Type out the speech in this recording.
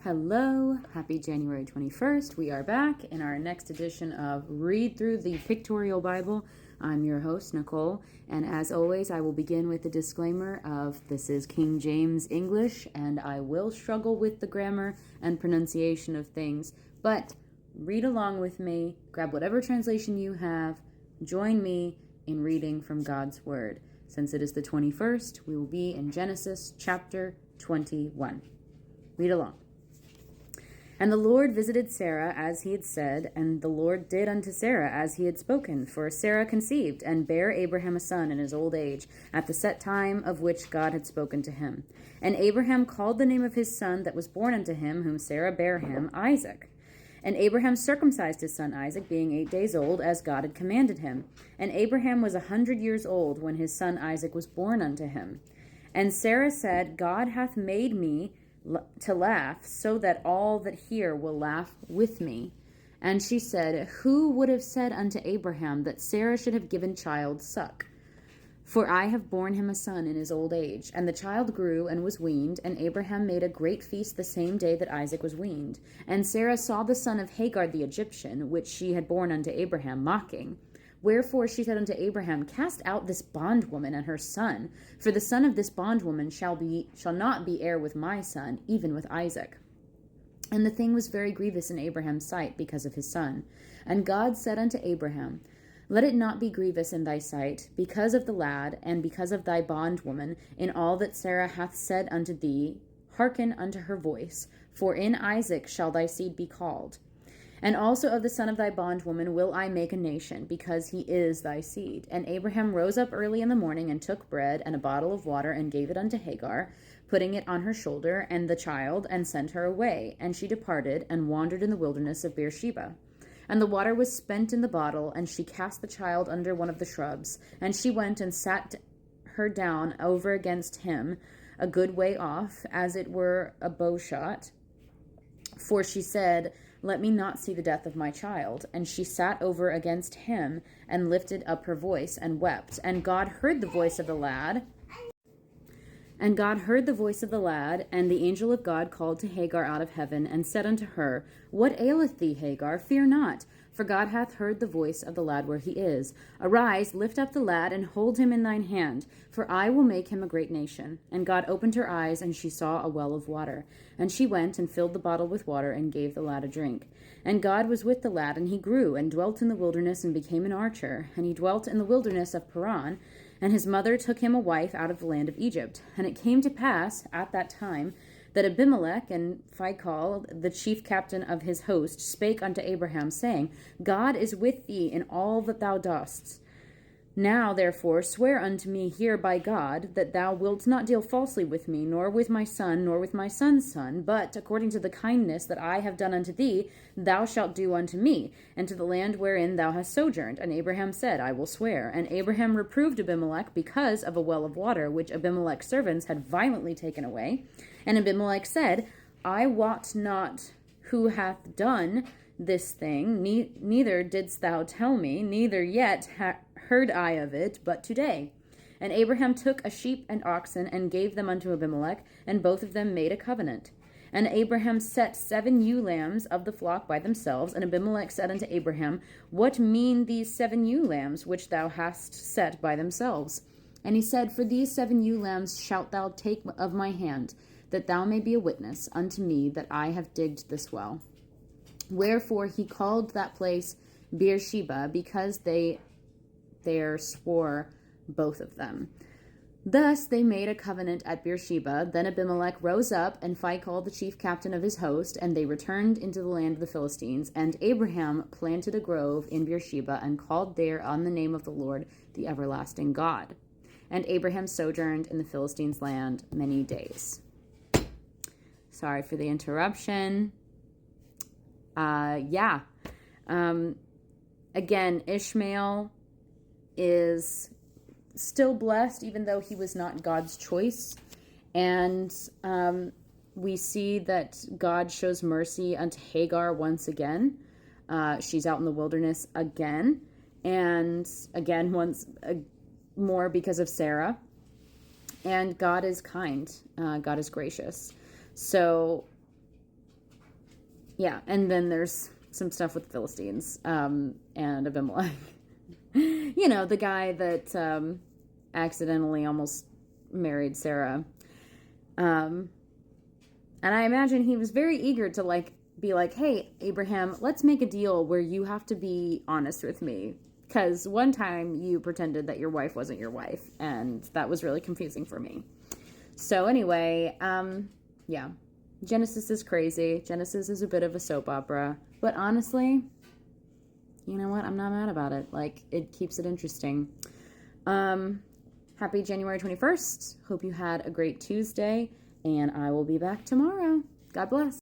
Hello, happy January 21st. We are back in our next edition of Read Through the Pictorial Bible. I'm your host, Nicole, and as always, I will begin with the disclaimer of this is King James English, and I will struggle with the grammar and pronunciation of things, but read along with me, grab whatever translation you have, join me in reading from God's Word. Since it is the 21st, we will be in Genesis chapter 21. Read along. And the Lord visited Sarah as he had said, and the Lord did unto Sarah as he had spoken. For Sarah conceived, and bare Abraham a son in his old age, at the set time of which God had spoken to him. And Abraham called the name of his son that was born unto him, whom Sarah bare him, Isaac. And Abraham circumcised his son Isaac, being 8 days old, as God had commanded him. And Abraham was 100 years old when his son Isaac was born unto him. And Sarah said, God hath made me to laugh, so that all that hear will laugh with me. And she said, Who would have said unto Abraham that Sarah should have given child suck? For I have borne him a son in his old age. And the child grew and was weaned, and Abraham made a great feast the same day that Isaac was weaned. And Sarah saw the son of Hagar the Egyptian, which she had borne unto Abraham, mocking. Wherefore she said unto Abraham, Cast out this bondwoman and her son, for the son of this bondwoman shall not be heir with my son, even with Isaac. And the thing was very grievous in Abraham's sight because of his son. And God said unto Abraham, Let it not be grievous in thy sight, because of the lad, and because of thy bondwoman, in all that Sarah hath said unto thee, hearken unto her voice, for in Isaac shall thy seed be called. And also of the son of thy bondwoman will I make a nation, because he is thy seed. And Abraham rose up early in the morning, and took bread and a bottle of water, and gave it unto Hagar, putting it on her shoulder, and the child, and sent her away. And she departed, and wandered in the wilderness of Beersheba. And the water was spent in the bottle, and she cast the child under one of the shrubs. And she went and sat her down over against him, a good way off, as it were a bowshot. For she said, Let me not see the death of my child. And she sat over against him, and lifted up her voice, and wept. And God heard the voice of the lad. And the angel of God called to Hagar out of heaven, and said unto her, What aileth thee, Hagar? Fear not, for God hath heard the voice of the lad where he is. Arise, lift up the lad, and hold him in thine hand, for I will make him a great nation. And God opened her eyes, and she saw a well of water. And she went, and filled the bottle with water, and gave the lad a drink. And God was with the lad, and he grew, and dwelt in the wilderness, and became an archer. And he dwelt in the wilderness of Paran. And his mother took him a wife out of the land of Egypt. And it came to pass at that time that Abimelech and Phicol, the chief captain of his host, spake unto Abraham, saying, God is with thee in all that thou dost. Now, therefore, swear unto me here by God, that thou wilt not deal falsely with me, nor with my son, nor with my son's son, but, according to the kindness that I have done unto thee, thou shalt do unto me, and to the land wherein thou hast sojourned. And Abraham said, I will swear. And Abraham reproved Abimelech because of a well of water, which Abimelech's servants had violently taken away. And Abimelech said, I wot not who hath done this thing, neither didst thou tell me, neither yet heard I of it, but today. And Abraham took a sheep and oxen, and gave them unto Abimelech, and both of them made a covenant. And Abraham set 7 ewe lambs of the flock by themselves, and Abimelech said unto Abraham, What mean these 7 ewe lambs which thou hast set by themselves? And he said, For these 7 ewe lambs shalt thou take of my hand, that thou may be a witness unto me that I have digged this well. Wherefore he called that place Beersheba, because they there swore both of them. Thus they made a covenant at Beersheba. Then Abimelech rose up, and Phicol the chief captain of his host, and they returned into the land of the Philistines. And Abraham planted a grove in Beersheba, and called there on the name of the Lord, the everlasting God. And Abraham sojourned in the Philistines' land many days. Sorry for the interruption. Again, Ishmael is still blessed, even though he was not God's choice. And we see that God shows mercy unto Hagar once again. She's out in the wilderness again. And again, once more because of Sarah. And God is kind. God is gracious. So Yeah, and then there's some stuff with the Philistines and Abimelech. You know, the guy that accidentally almost married Sarah. And I imagine he was very eager to like be like, hey, Abraham, let's make a deal where you have to be honest with me. Because one time you pretended that your wife wasn't your wife, and that was really confusing for me. So anyway, yeah, Genesis is crazy. Genesis is a bit of a soap opera. But honestly, you know what? I'm not mad about it. Like, it keeps it interesting. Happy January 21st. Hope you had a great Tuesday, and I will be back tomorrow. God bless.